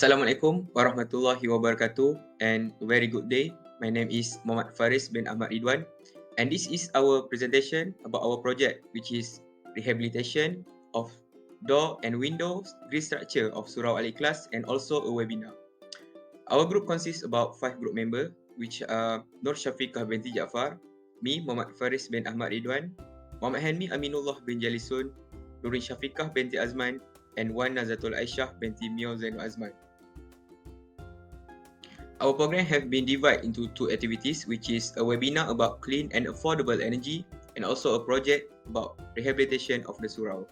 Assalamualaikum warahmatullahi wabarakatuh and a very good day. My name is Muhammad Faris bin Ahmad Ridwan and this is our presentation about our project which is rehabilitation of door and windows restructure of Surau Al-Ikhlas and also a webinar. Our group consists about 5 group members which are Nur Syafiqah binti Jaafar, me Muhammad Faris bin Ahmad Ridwan, Muhammad Helmi Aminullah bin Jalisun, Nurin Syafiqah binti Azman and Wan Nazatul Aisyah binti Mio Zainul Azman. Our program have been divided into 2 activities, which is a webinar about clean and affordable energy and also a project about rehabilitation of the Surau.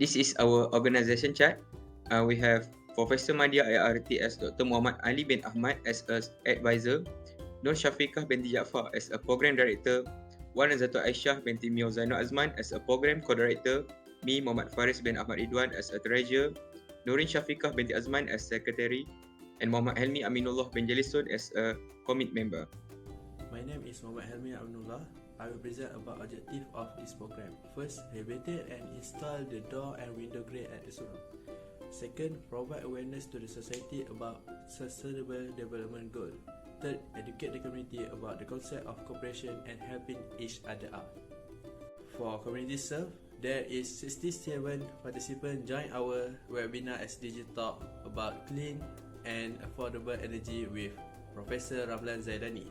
This is our organisation chart. We have Professor Madia IRTS Dr. Muhammad Ali bin Ahmad as an advisor, Nur Syafiqah binti Jaafar as a program director, Wan Nazatul Aisyah binti Mio Zainul Azman as a program co-director, me Muhammad Faris bin Ahmad Ridwan as a treasurer, Nurin Syafiqah binti Azman as secretary, and Muhammad Helmi Aminullah bin Jalisun as a commit member. My name is Muhammad Helmi Aminullah. I will present about objective of this program. First, rehabilitate and install the door and window grade at the Surau. Second, provide awareness to the society about sustainable development goal. Third, educate the community about the concept of cooperation and helping each other out. For community serve, there is 67 participants join our webinar SDG talk about clean and affordable energy with Professor Ramlan Zaidani.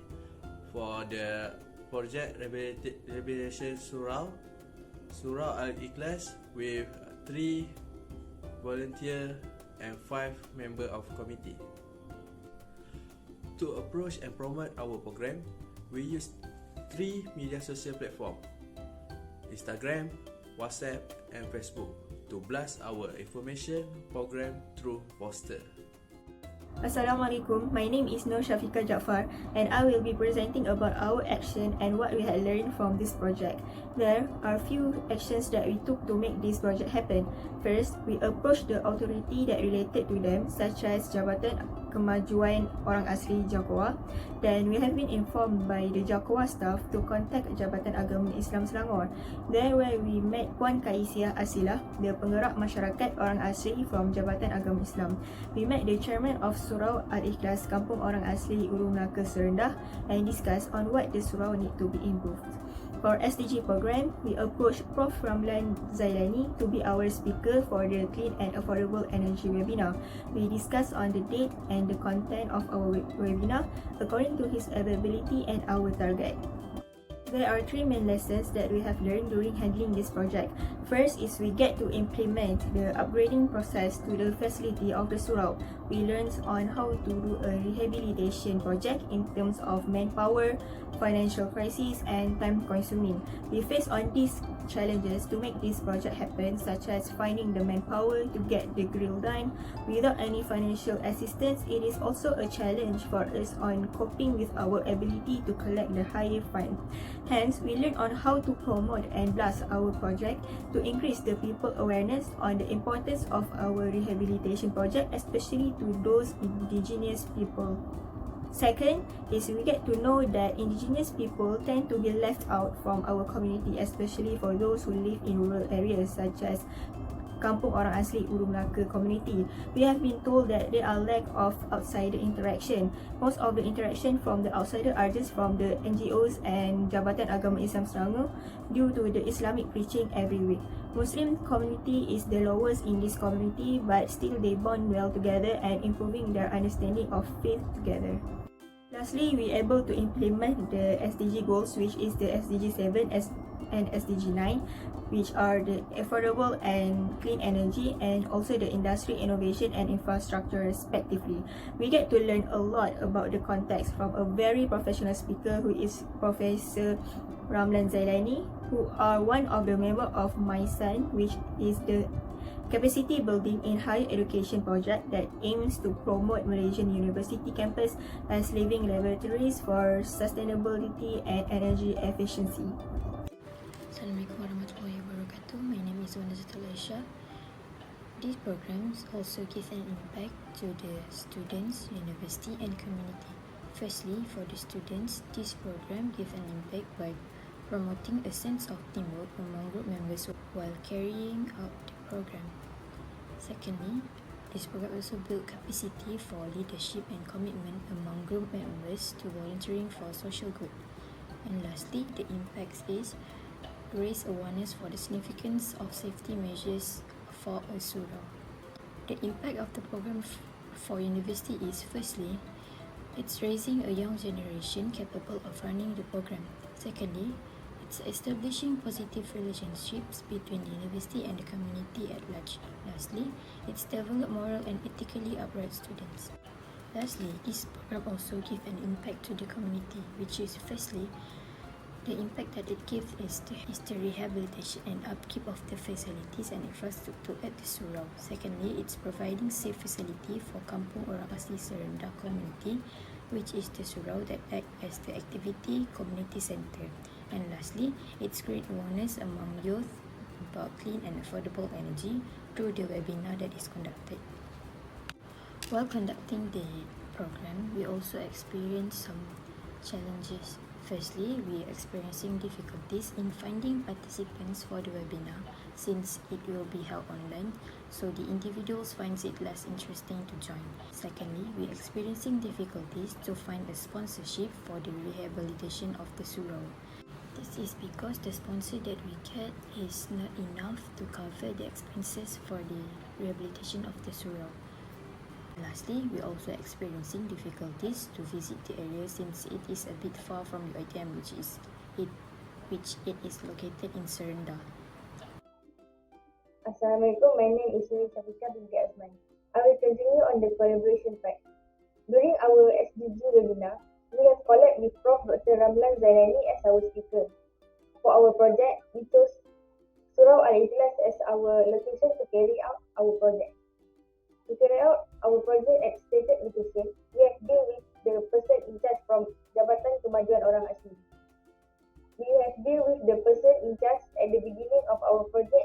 For the project rehabilitation Surau Al-Ikhlas with 3 volunteer and 5 member of committee. To approach and promote our program, we use 3 media social platform: Instagram, WhatsApp and Facebook to blast our information program through poster. Assalamualaikum, my name is Nur Syafiqah Jaafar and I will be presenting about our action and what we had learned from this project. There are few actions that we took to make this project happen. First, we approached the authority that related to them such as Jabatan Kemajuan Orang Asli Jakoa. Then we have been informed by the Jakoa staff to contact Jabatan Agama Islam Selangor. There where we met Puan Kaisiah Asilah, the penggerak masyarakat orang asli from Jabatan Agama Islam. We met the chairman of Surau Al-Ikhlas Kampung Orang Asli Melaka Serendah and discuss on what the Surau need to be improved. For SDG program, we approached Prof. Ramlan Zaidani to be our speaker for the Clean and Affordable Energy webinar. We discussed on the date and the content of our webinar according to his availability and our target. There are 3 main lessons that we have learned during handling this project. First is we get to implement the upgrading process to the facility of the Surau. We learned on how to do a rehabilitation project in terms of manpower, financial crisis and time consuming. We face on these challenges to make this project happen, such as finding the manpower to get the grill done. Without any financial assistance, it is also a challenge for us on coping with our ability to collect the higher fund. Hence, we learn on how to promote and blast our project to increase the people awareness on the importance of our rehabilitation project, especially to those indigenous people. Second is we get to know that indigenous people tend to be left out from our community, especially for those who live in rural areas such as Kampung Orang Asli Melaka community. We have been told that there are lack of outsider interaction. Most of the interaction from the outsider are just from the NGOs and Jabatan Agama Islam Selangor due to the Islamic preaching every week. Muslim community is the lowest in this community, but still they bond well together and improving their understanding of faith together. Lastly, we able to implement the SDG goals, which is the SDG 7 and SDG 9, which are the affordable and clean energy and also the industry innovation and infrastructure respectively. We get to learn a lot about the context from a very professional speaker who is Professor Ramlan Zaidani, who are one of the member of My Son, which is the capacity building in higher education project that aims to promote Malaysian University campus as living laboratories for sustainability and energy efficiency. Assalamualaikum warahmatullahi wabarakatuh. My name is Wan Nazatul Aisyah. These programs also give an impact to the students, university and community. Firstly, for the students, this program gives an impact by promoting a sense of teamwork among group members while carrying out the program. Secondly, This program also built capacity for leadership and commitment among group members to volunteering for social good. And lastly, the impacts is raise awareness for the significance of safety measures for a Surau. The impact of the program for university is, firstly, it's raising a young generation capable of running the program. Secondly, it's establishing positive relationships between the university and the community at large. Lastly, it's developed moral and ethically upright students. Lastly, this program also gives an impact to the community, which is, firstly, the impact that it gives is the rehabilitation and upkeep of the facilities and infrastructure at the Surau. Secondly, it's providing safe facility for Kampung orang Asli Serendah community, which is the Surau that act as the activity community center. And lastly, it's create awareness among youth about clean and affordable energy through the webinar that is conducted. While conducting the program, we also experienced some challenges. Firstly, we are experiencing difficulties in finding participants for the webinar since it will be held online, so the individuals finds it less interesting to join. Secondly, we are experiencing difficulties to find a sponsorship for the rehabilitation of the Surau. This is because the sponsor that we get is not enough to cover the expenses for the rehabilitation of the Surau. Lastly, we are also experiencing difficulties to visit the area since it is a bit far from UiTM, which it is located in Serendah. Assalamualaikum, my name is Syafiqah binti Azman. I will continue on the collaboration part. During our SDG webinar, we have collabed with Prof. Dr. Ramlan Zainani as our speaker. For our project, we chose Surau Al-Ikhlas as our location to carry out our project. To carry out our project at stated location, we have dealt with the person in charge from Jabatan Kemajuan Orang Asli. We have dealt with the person in charge at the beginning of our project